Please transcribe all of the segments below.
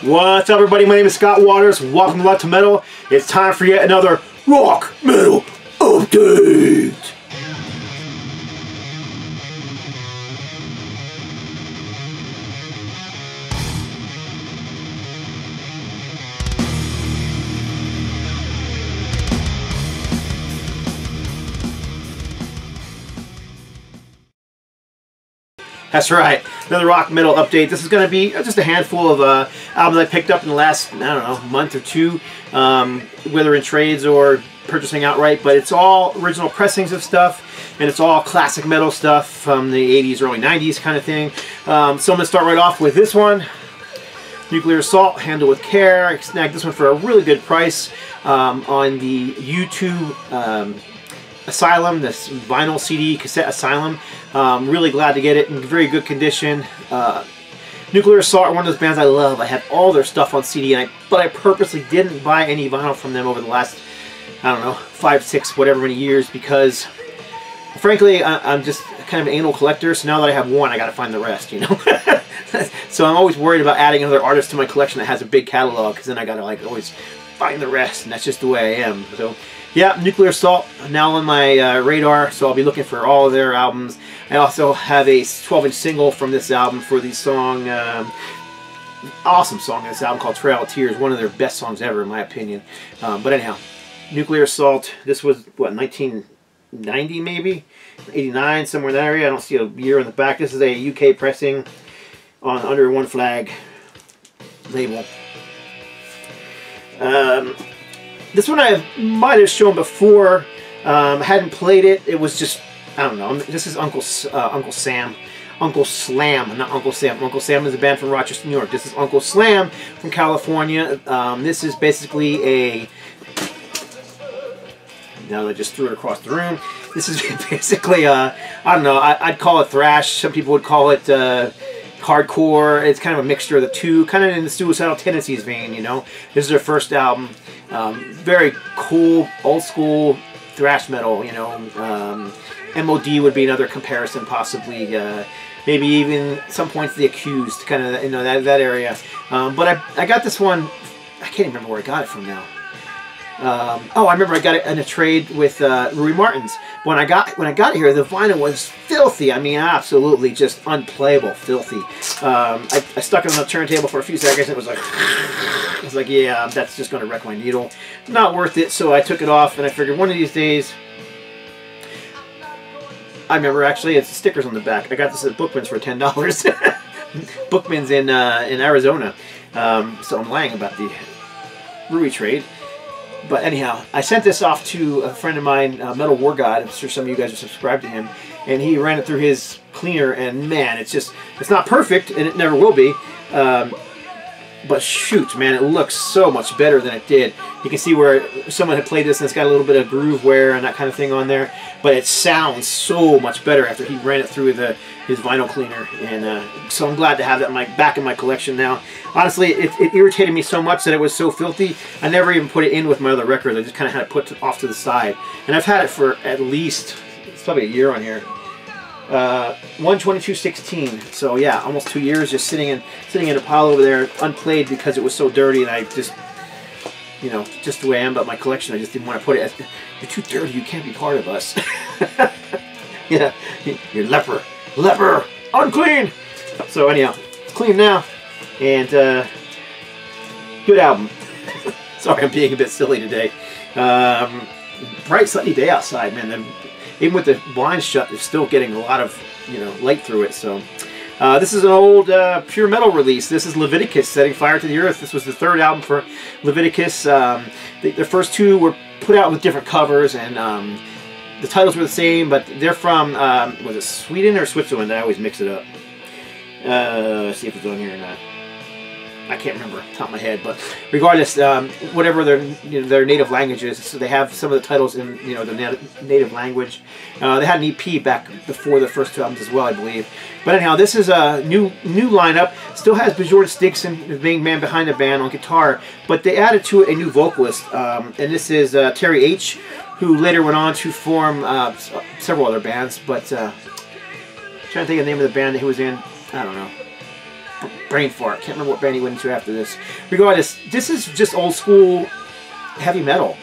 What's up, everybody? My name is Scott Waters. Welcome to Bloodless Metal. It's time for yet another rock metal update. That's right, another rock metal update. This is going to be just a handful of albums I picked up in the last, I don't know, month or two, whether in trades or purchasing outright, but it's all original pressings of stuff, and it's all classic metal stuff from the 80s, early 90s kind of thing. So I'm going to start right off with this one, Nuclear Assault, Handle with Care. I snagged this one for a really good price on the YouTube Asylum, this vinyl CD cassette Asylum. Really glad to get it in very good condition. Nuclear Assault are one of those bands I love. I have all their stuff on CD, but I purposely didn't buy any vinyl from them over the last, I don't know, 5, 6, whatever many years, because frankly I'm just kind of an anal collector. So now that I have one, I got to find the rest, you know. So I'm always worried about adding another artist to my collection that has a big catalog, because then I got to like always find the rest, and that's just the way I am. So yeah, Nuclear Assault now on my radar, so I'll be looking for all of their albums. I also have a 12-inch single from this album for the song, awesome song in this album called Trail of Tears, one of their best songs ever in my opinion. But anyhow, Nuclear Assault, this was what, 1990 maybe? 89, somewhere in that area. I don't see a year on the back. This is a UK pressing on Under One Flag label. This one I might have shown before. Hadn't played it. It was just, I don't know. This is Uncle Slam, not Uncle Sam. Uncle Sam is a band from Rochester, New York. This is Uncle Slam from California. This is basically a, now that I just threw it across the room. This is basically I don't know. I'd call it thrash. Some people would call it hardcore. It's kind of a mixture of the two, kind of in the Suicidal Tendencies vein, you know. This is their first album. Very cool, old school thrash metal, you know. MOD would be another comparison, possibly. Maybe even some points The Accused, kind of, you know, that area. But I got this one. I can't even remember where I got it from now. Oh, I remember I got it in a trade with Rui Martin's. When I got it here, the vinyl was filthy. I mean, absolutely just unplayable, filthy. I stuck it on the turntable for a few seconds. And it was like, yeah, that's just going to wreck my needle. Not worth it. So I took it off, and I figured one of these days. I remember actually, it's stickers on the back. I got this at Bookman's for $10. Bookman's in Arizona. So I'm lying about the Rui trade. But anyhow, I sent this off to a friend of mine, Metal War God. I'm sure some of you guys are subscribed to him. And he ran it through his cleaner, and man, it's not perfect, and it never will be. But shoot, man, it looks so much better than it did. You can see where someone had played this, and it's got a little bit of groove wear and that kind of thing on there. But it sounds so much better after he ran it through his vinyl cleaner. And so I'm glad to have that back in my collection now. Honestly, it irritated me so much that it was so filthy, I never even put it in with my other records. I just kind of had it put off to the side. And I've had it for at least, it's probably a year on here. 1/22/16. So yeah, almost 2 years just sitting in a pile over there, unplayed because it was so dirty, and I just, you know, just the way I am about my collection, I just didn't want to put it. You're too dirty. You can't be part of us. Yeah, you're leper, unclean. So anyhow, it's clean now, and good album. Sorry, I'm being a bit silly today. Bright sunny day outside, man. Even with the blinds shut, it's still getting a lot of, you know, light through it. So this is an old pure metal release. This is Leviticus, Setting Fire to the Earth. This was the third album for Leviticus. The first two were put out with different covers, and the titles were the same, but they're from, was it Sweden or Switzerland? I always mix it up. Let's see if it's on here or not. I can't remember off the top of my head, but regardless, whatever their native languages, so they have some of the titles in, you know, the native language. They had an EP back before the first two albums as well, I believe. But anyhow, this is a new lineup. Still has Bjorn Stigson, the main man behind the band, on guitar, but they added to it a new vocalist, and this is Terry H., who later went on to form several other bands. But trying to think of the name of the band that he was in, I don't know. brain fart. Can't remember what band he went into after this. Regardless, this is just old school heavy metal.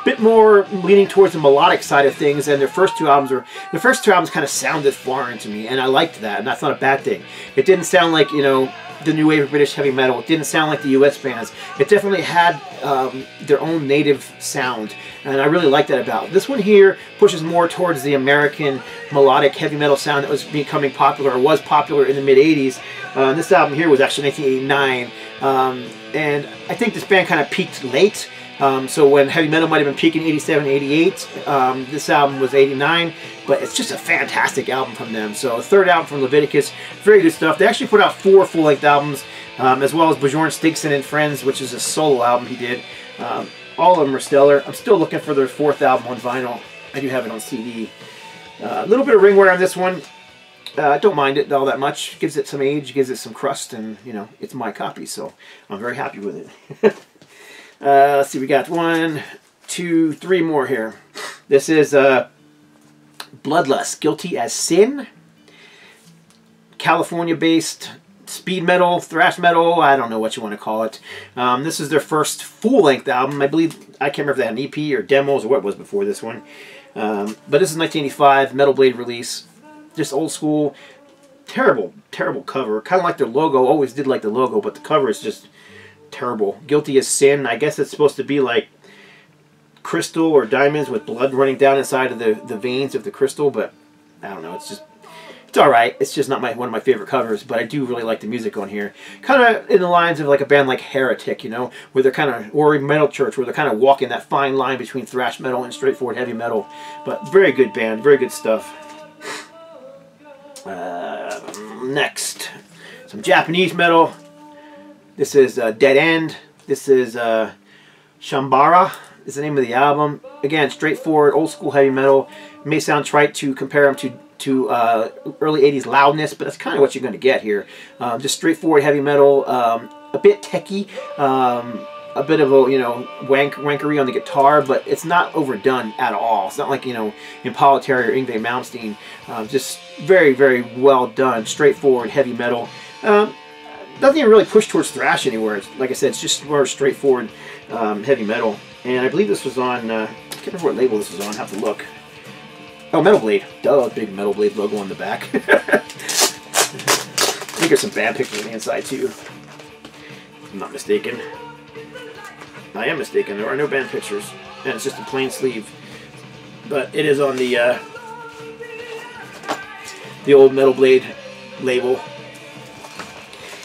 Bit more leaning towards the melodic side of things, and their first two albums kind of sounded foreign to me, and I liked that, and that's not a bad thing. It didn't sound like, you know, the new wave of British heavy metal. It didn't sound like the US bands. It definitely had their own native sound, and I really like that about it. This one here pushes more towards the American melodic heavy metal sound that was becoming popular, or was popular in the mid-80s. This album here was actually 1989, and I think this band kind of peaked late. So when heavy metal might have been peaking 87, 88, this album was 89, but it's just a fantastic album from them. So third album from Leviticus, very good stuff. They actually put out 4 full-length albums, as well as Bjorn Stigson and Friends, which is a solo album he did. All of them are stellar. I'm still looking for their 4th album on vinyl. I do have it on CD. A little bit of ring wear on this one. I don't mind it all that much. Gives it some age, gives it some crust, and, you know, it's my copy, so I'm very happy with it. Let's see, we got 1, 2, 3 more here. This is Bloodless, Guilty as Sin. California-based speed metal, thrash metal, I don't know what you want to call it. This is their first full-length album. I believe, I can't remember if they had an EP or demos or what it was before this one. But this is 1985, Metal Blade release. Just old school, terrible, terrible cover. Kind of like their logo, always did like the logo, but the cover is just terrible. Guilty as Sin. I guess it's supposed to be like crystal or diamonds with blood running down inside of the veins of the crystal, but I don't know. It's alright. It's just not one of my favorite covers, but I do really like the music on here. Kind of in the lines of like a band like Heretic, you know, where they're kind of, or Metal Church, where they're kind of walking that fine line between thrash metal and straightforward heavy metal. But very good band, very good stuff. Next, some Japanese metal. This is Dead End. This is Shambara is the name of the album. Again, straightforward, old school heavy metal. It may sound trite to compare them to early 80s Loudness, but that's kind of what you're going to get here. Just straightforward heavy metal, a bit techy, a bit of a, you know, wankery on the guitar, but it's not overdone at all. It's not like, you know, Impala Terry or Yngwie Malmsteen. Just very, very well done, straightforward heavy metal. Doesn't even really push towards thrash anywhere. Like I said, it's just more straightforward heavy metal. And I believe this was on, I can't remember what label this was on, I have to look. Oh, Metal Blade. Duh, big Metal Blade logo on the back. I think there's some band pictures on the inside too. If I'm not mistaken. I am mistaken, there are no band pictures. And it's just a plain sleeve. But it is on the old Metal Blade label.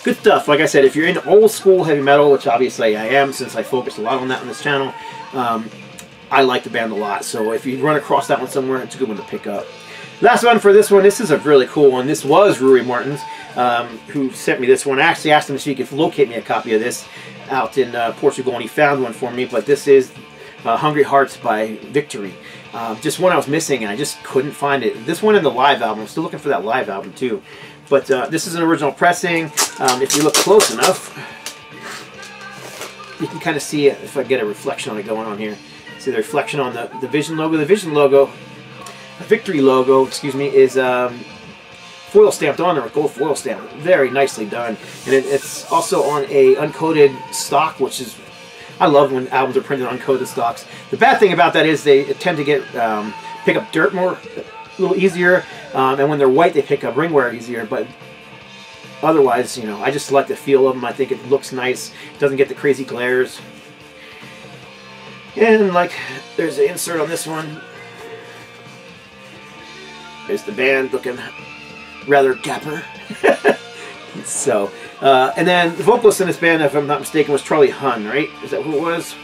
Good stuff. Like I said, if you're into old school heavy metal, which obviously I am since I focused a lot on that on this channel, I like the band a lot. So if you run across that one somewhere, it's a good one to pick up. Last one for this one. This is a really cool one. This was Rui Martins, who sent me this one. I actually asked him if he could locate me a copy of this out in Portugal, and he found one for me. But this is Hungry Hearts by Victory. Just one I was missing, and I just couldn't find it. This one in the live album. I'm still looking for that live album too. But this is an original pressing. If you look close enough, you can kind of see it, if I get a reflection on it going on here. See the reflection on the Vision logo. The Vision logo, the Victory logo, excuse me, is foil stamped on there with gold foil stamp. Very nicely done. And it's also on a uncoated stock, which is, I love when albums are printed on uncoated stocks. The bad thing about that is they tend to get pick up dirt more, a little easier, and when they're white they pick up ring wear easier, but otherwise, you know, I just like the feel of them. I think it looks nice. It doesn't get the crazy glares. And like, there's an insert on this one. There's the band looking rather dapper. So, and then the vocalist in this band, if I'm not mistaken, was Charlie Hunn, right? Is that who it was?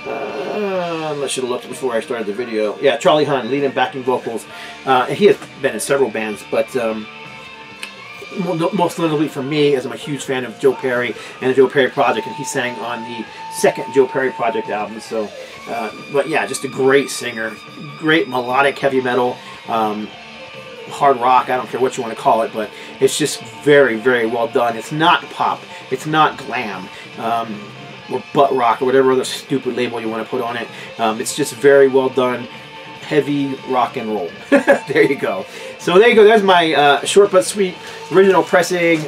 I should have looked before I started the video. Yeah, Charlie Hunn, lead and backing vocals. And he has been in several bands, but most notably for me, as I'm a huge fan of Joe Perry and the Joe Perry Project, and he sang on the second Joe Perry Project album. So, but yeah, just a great singer, great melodic heavy metal, hard rock, I don't care what you want to call it, but it's just very, very well done. It's not pop, it's not glam, or butt rock, or whatever other stupid label you want to put on it. It's just very well done, heavy rock and roll. There you go. So there you go. There's my short but sweet original pressing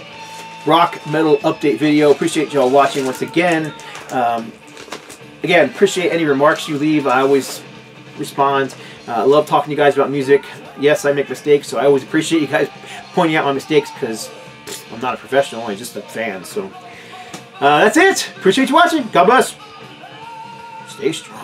rock metal update video. Appreciate y'all watching once again. Again, appreciate any remarks you leave. I always respond. I love talking to you guys about music. Yes, I make mistakes, so I always appreciate you guys pointing out my mistakes because I'm not a professional. I'm just a fan. So that's it. Appreciate you watching. God bless. Stay strong.